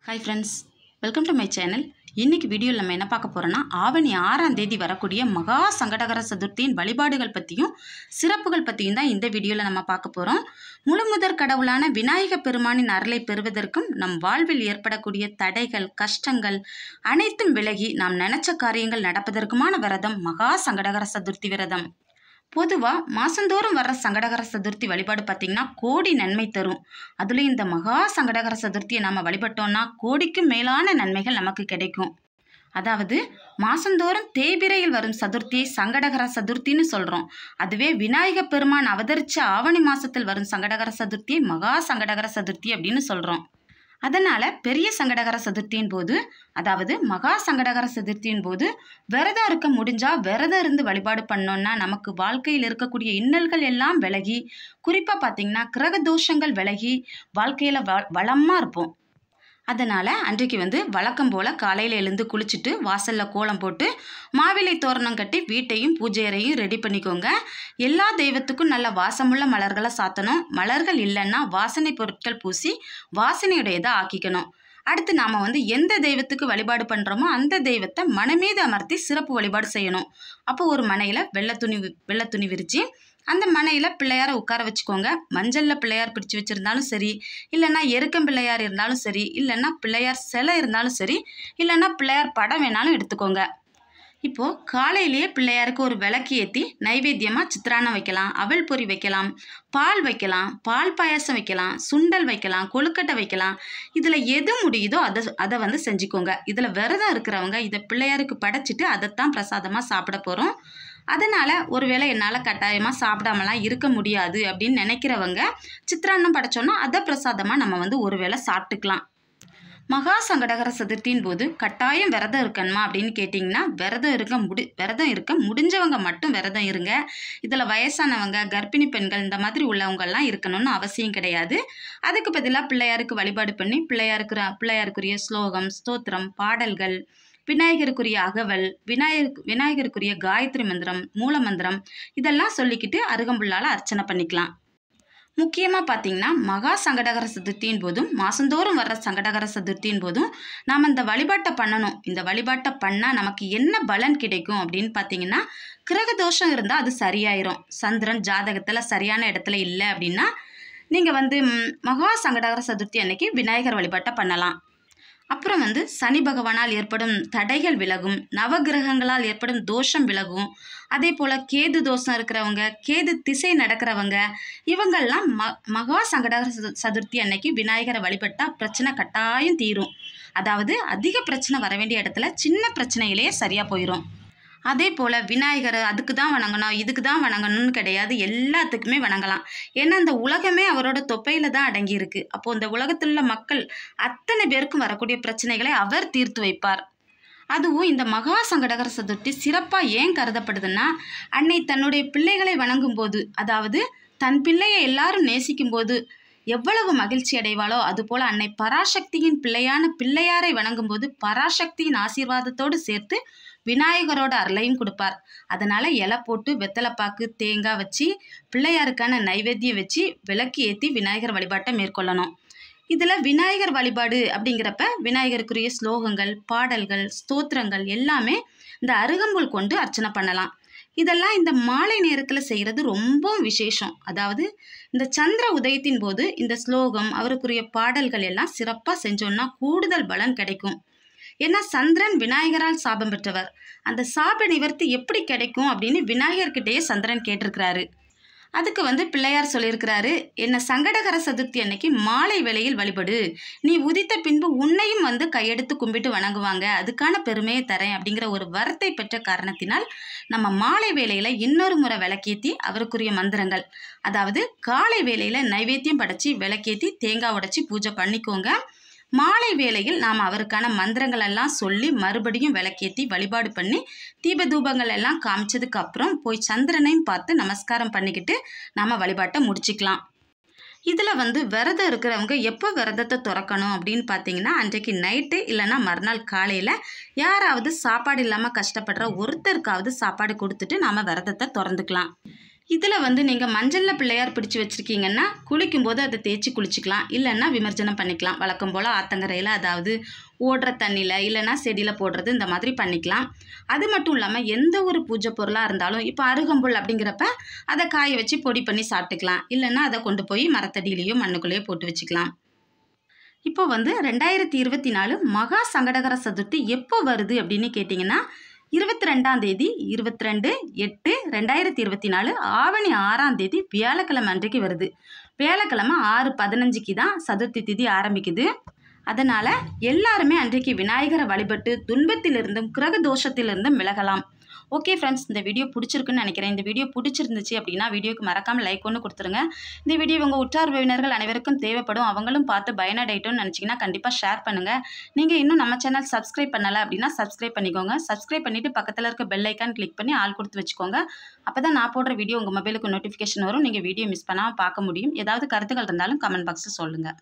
Hi friends, welcome to my channel. இன்னைக்கு வீடியோவில் நம்ம என்ன பார்க்க போறோம்னா ஆவணி 6ஆம் தேதி வரக்கூடிய மகா சங்கடகர சதுர்த்தியின் வழிபாடுகள் பற்றியும் சிறப்புகள் பற்றியும் தான் இந்த வீடியோவில் நம்ம பார்க்க போகிறோம். முழுமுதற் கடவுளான விநாயக பெருமானின் அருளை பெறுவதற்கும் நம் வாழ்வில் ஏற்படக்கூடிய தடைகள் கஷ்டங்கள் அனைத்தும் விலகி நாம் நினைச்ச காரியங்கள் நடப்பதற்குமான விரதம் மகா சங்கடகர சதுர்த்தி விரதம். பொதுவாக மாதந்தோறும் வர்ற சங்கடகர சதுர்த்தி வழிபாடு பார்த்திங்கன்னா கோடி நன்மை தரும். அதுலேயும் இந்த மகா சங்கடகர சதுர்த்தியை நம்ம வழிபட்டோம்னா கோடிக்கும் மேலான நன்மைகள் நமக்கு கிடைக்கும். அதாவது மாதந்தோறும் தேய்பிரையில் வரும் சதுர்த்தியை சங்கடகர சதுர்த்தின்னு சொல்கிறோம். அதுவே விநாயக பெருமான் அவதரித்த ஆவணி மாதத்தில் வரும் சங்கடகர சதுர்த்தியை மகா சங்கடகர சதுர்த்தி அப்படின்னு சொல்கிறோம். அதனால் பெரிய சங்கடகர சதுர்த்தியின் போது, அதாவது மகா சங்கடகர சதுர்த்தியின் போது விரதம் இருக்க முடிஞ்சால் விரதம் இருந்து வழிபாடு பண்ணோன்னா நமக்கு வாழ்க்கையில் இருக்கக்கூடிய இன்னல்கள் எல்லாம் விலகி, குறிப்பாக பார்த்திங்கன்னா கிரக தோஷங்கள் விலகி வாழ்க்கையில் வளமாக இருப்போம். அதனால் அன்றைக்கு வழக்கம் போல் காலையில் எழுந்து குளிச்சுட்டு வாசலில் கோலம் போட்டு மாவிலை தோரணம் கட்டி வீட்டையும் பூஜை அறையும் ரெடி பண்ணிக்கோங்க. எல்லா தெய்வத்துக்கும் நல்ல வாசமுள்ள மலர்களை சாத்தணும். மலர்கள் இல்லைன்னா வாசனை பொருட்கள் பூசி வாசனையுடையதை ஆக்கிக்கணும். அடுத்து நாம் எந்த தெய்வத்துக்கு வழிபாடு பண்ணுறோமோ அந்த தெய்வத்தை மனை மீது அமர்த்தி சிறப்பு வழிபாடு செய்யணும். அப்போ ஒரு மனையில் வெள்ளை துணி விரித்து அந்த மனையில் பிள்ளையாரை உட்கார வச்சுக்கோங்க. மஞ்சளில் பிள்ளையார் பிடிச்சி வச்சுருந்தாலும் சரி, இல்லைன்னா எருக்கம் பிள்ளையார் இருந்தாலும் சரி, இல்லைன்னா பிள்ளையார் சிலை இருந்தாலும் சரி, இல்லைன்னா பிள்ளையார் படம் வேணாலும் எடுத்துக்கோங்க. இப்போது காலையிலேயே பிள்ளையாருக்கு ஒரு விளக்கு ஏற்றி நைவேத்தியமாக சித்திராண்ணம் வைக்கலாம், அவல் பொரி வைக்கலாம், பால் வைக்கலாம், பால் பாயாசம் வைக்கலாம், சுண்டல் வைக்கலாம், கொழுக்கட்டை வைக்கலாம். இதில் எது முடியுதோ அதை செஞ்சுக்கோங்க. இதில் விரதம் இருக்கிறவங்க இதை பிள்ளையாருக்கு படைச்சிட்டு அதைத்தான் பிரசாதமாக சாப்பிட போகிறோம். அதனால் ஒருவேளை என்னால் கட்டாயமாக சாப்பிடாமலாம் இருக்க முடியாது அப்படின்னு நினைக்கிறவங்க சித்திராண்ணம் படைச்சோன்னா அதை பிரசாதமாக நம்ம ஒருவேளை சாப்பிட்டுக்கலாம். மகா சங்கடகர சதுர்த்தியின் போது கட்டாயம் விரதம் இருக்கணுமா அப்படின்னு கேட்டிங்கன்னா விரதம் இருக்க முடிஞ்சவங்க மட்டும் விரதம் இருங்க. இதில் வயசானவங்க கர்ப்பிணி பெண்கள் இந்த மாதிரி உள்ளவங்கள்லாம் இருக்கணும்னு அவசியம் கிடையாது. அதுக்கு பதிலாக பிள்ளையாருக்கு வழிபாடு பண்ணி பிள்ளையாருக்குரிய ஸ்லோகம் ஸ்தோத்திரம் பாடல்கள் விநாயகருக்குரிய அகவல் விநாயகருக்குரிய காயத்ரி மந்திரம் மூல மந்திரம் இதெல்லாம் சொல்லிக்கிட்டு அருகம்புல்லால் அர்ச்சனை பண்ணிக்கலாம். முக்கியமாக பார்த்திங்கன்னா மகா சங்கடகர சதுர்த்தியின் போதும் மாதந்தோறும் வர்ற சங்கடகர சதுர்த்தியின் போதும் நாம் இந்த வழிபாட்டை பண்ணணும். இந்த வழிபாட்டை பண்ணால் நமக்கு என்ன பலன் கிடைக்கும் அப்படின்னு பார்த்திங்கன்னா கிரக தோஷம் இருந்தால் அது சரியாயிரும். சந்திரன் ஜாதகத்தில் சரியான இடத்துல இல்லை அப்படின்னா நீங்கள் மகா சங்கடகர சதுர்த்தி அன்னைக்கு விநாயகர் வழிபாட்டை பண்ணலாம். அப்புறம் சனி பகவானால் ஏற்படும் தடைகள் விலகும், நவகிரகங்களால் ஏற்படும் தோஷம் விலகும். அதே போல் கேது தோஷம் இருக்கிறவங்க, கேது திசை நடக்கிறவங்க இவங்கெல்லாம் மகா சங்கடகர சதுர்த்தி அன்னைக்கு விநாயகரை வழிபட்டால் பிரச்சனை கட்டாயம் தீரும். அதாவது அதிக பிரச்சனை வர வேண்டிய இடத்துல சின்ன பிரச்சனையிலேயே சரியாக போயிடும். அதே போல் விநாயகரை அதுக்கு தான் வணங்கணும் இதுக்கு தான் வணங்கணும்னு கிடையாது, எல்லாத்துக்குமே வணங்கலாம். ஏன்னா அந்த உலகமே அவரோட தொப்பையில் தான் அடங்கியிருக்கு. அப்போது இந்த உலகத்தில் உள்ள மக்கள் அத்தனை பேருக்கும் வரக்கூடிய பிரச்சனைகளை அவர் தீர்த்து வைப்பார். அதுவும் இந்த மகா சங்கடகர சதுர்த்தி சிறப்பாக ஏன் கருதப்படுதுன்னா அன்னை தன்னுடைய பிள்ளைகளை வணங்கும் போது, அதாவது தன் பிள்ளையை எல்லாரும் நேசிக்கும் போது எவ்வளவு மகிழ்ச்சி அடைவாளோ அதுபோல் அன்னை பராசக்தியின் பிள்ளையாரை வணங்கும் போது பராசக்தியின் ஆசீர்வாதத்தோடு சேர்த்து விநாயகரோட அருளையும் கொடுப்பார். அதனால் இலை போட்டு வெத்தலைப்பாக்கு தேங்காய் வச்சு பிள்ளையாருக்கான நைவேத்தியம் வச்சு விளக்கு ஏற்றி விநாயகர் வழிபாட்டை மேற்கொள்ளணும். இதில் விநாயகர் வழிபாடு அப்படிங்கிறப்ப விநாயகருக்குரிய ஸ்லோகங்கள் பாடல்கள் ஸ்தோத்திரங்கள் எல்லாமே இந்த அருகம்புல் கொண்டு அர்ச்சனை பண்ணலாம். இதெல்லாம் இந்த மாலை நேரத்தில் செய்கிறது ரொம்ப விசேஷம். அதாவது இந்த சந்திர உதயத்தின் போது இந்த ஸ்லோகம் அவருக்குரிய பாடல்கள் எல்லாம் சிறப்பாக செஞ்சோன்னா கூடுதல் பலன் கிடைக்கும். ஏன்னா சந்திரன் விநாயகரால் சாபம் பெற்றவர். அந்த சாப நிவர்த்தி எப்படி கிடைக்கும் அப்படின்னு விநாயகர்கிட்டயே சந்திரன் கேட்டிருக்கிறாரு. அதுக்கு பிள்ளையார் சொல்லியிருக்கிறாரு, என்னை சங்கடகர சதுர்த்தி அன்னைக்கு மாலை வேளையில் வழிபடு, நீ உதித்த பின்பு உன்னையும் கையெடுத்து கும்பிட்டு வணங்குவாங்க, அதுக்கான பெருமையை தரேன் அப்படிங்கிற ஒரு வரத்தை பெற்ற காரணத்தினால் நம்ம மாலை வேளையில் இன்னொரு முறை விளக்கேற்றி அவருக்குரிய மந்திரங்கள், அதாவது காலை வேளையில் நைவேத்தியம் படைச்சி விளக்கேற்றி தேங்காய் உடைச்சி பூஜை பண்ணிக்கோங்க. மாலை வேளையில் நாம் அவருக்கான மந்திரங்கள் எல்லாம் சொல்லி மறுபடியும் விளக்கேற்றி வழிபாடு பண்ணி தீப தூபங்கள் எல்லாம் காமிச்சதுக்கு அப்புறம் போய் சந்திரனையும் பார்த்து நமஸ்காரம் பண்ணிக்கிட்டு நாம் வழிபாட்டை முடிச்சுக்கலாம். இதில் விரதம் இருக்கிறவங்க எப்போ விரதத்தை திறக்கணும் அப்படின்னு பார்த்தீங்கன்னா அன்றைக்கு நைட்டு இல்லைன்னா மறுநாள் காலையில் யாராவது சாப்பாடு இல்லாமல் கஷ்டப்படுற ஒருத்தருக்காவது சாப்பாடு கொடுத்துட்டு நாம் விரதத்தை திறந்துக்கலாம். இதில் வந்து நீங்கள் மஞ்சளில் பிள்ளையார் பிடிச்சி வச்சுருக்கீங்கன்னா குளிக்கும்போது அதை தேய்ச்சி குளிச்சிக்கலாம், இல்லைன்னா விமர்சனம் பண்ணிக்கலாம். வழக்கம் போல் ஆத்தங்கரையில், அதாவது ஓடுற தண்ணியில், இல்லைன்னா செடியில் போடுறது, இந்த மாதிரி பண்ணிக்கலாம். அது மட்டும் இல்லாமல் எந்த ஒரு பூஜை பொருளாக இருந்தாலும் இப்போ அருகம்புல் அப்படிங்கிறப்ப அதை காய வச்சு பொடி பண்ணி சாப்பிட்டுக்கலாம், இல்லைன்னா அதை கொண்டு போய் மரத்தடியிலையோ மண்ணுக்குள்ளேயோ போட்டு வச்சுக்கலாம். இப்போ வந்து 2024 மகா சங்கடகர சதுர்த்தி எப்போ வருது அப்படின்னு கேட்டிங்கன்னா 22ஆம் தேதி 22/8/2024 ஆவணி 6ஆம் தேதி வியாழக்கிழமை அன்றைக்கு வருது. வியாழக்கிழமை 6:15க்கு தான் சதுர்த்தி திதி ஆரம்பிக்குது. அதனால் எல்லாருமே அன்றைக்கு விநாயகரை வழிபட்டு துன்பத்திலிருந்தும் கிரக தோஷத்திலிருந்தும் விலகலாம். ஓகே ஃப்ரெண்ட்ஸ், இந்த வீடியோ பிடிச்சிருக்குன்னு நினைக்கிறேன். இந்த வீடியோ பிடிச்சிருந்துச்சு அப்படின்னா வீடியோக்கு மறக்காமல் லைக் ஒன்று கொடுத்துருங்க. இந்த வீடியோ உங்கள் உற்றார் உறவினர்கள் அனைவருக்கும் தேவைப்படும், அவங்களும் பார்த்து பயனடையட்டும்னு நினச்சிங்கன்னா கண்டிப்பாக ஷேர் பண்ணுங்கள். நீங்கள் இன்னும் நம்ம சேனல் சப்ஸ்கிரைப் பண்ணலை அப்படின்னா சப்ஸ்கிரைப் பண்ணிக்கோங்க. சப்ஸ்கிரைப் பண்ணிவிட்டு பக்கத்தில் இருக்க பெல் ஐக்கான் கிளிக் பண்ணி ஆல் கொடுத்து வச்சுக்கோங்க. அப்போ தான் நான் போடுற வீடியோ உங்கள் மொபைலுக்கு நோட்டிஃபிகேஷன் வரும். நீங்கள் வீடியோ மிஸ் பண்ணாமல் பார்க்க முடியும். ஏதாவது கருத்துக்கள் இருந்தாலும் கமெண்ட் பாக்ஸில் சொல்லுங்கள்.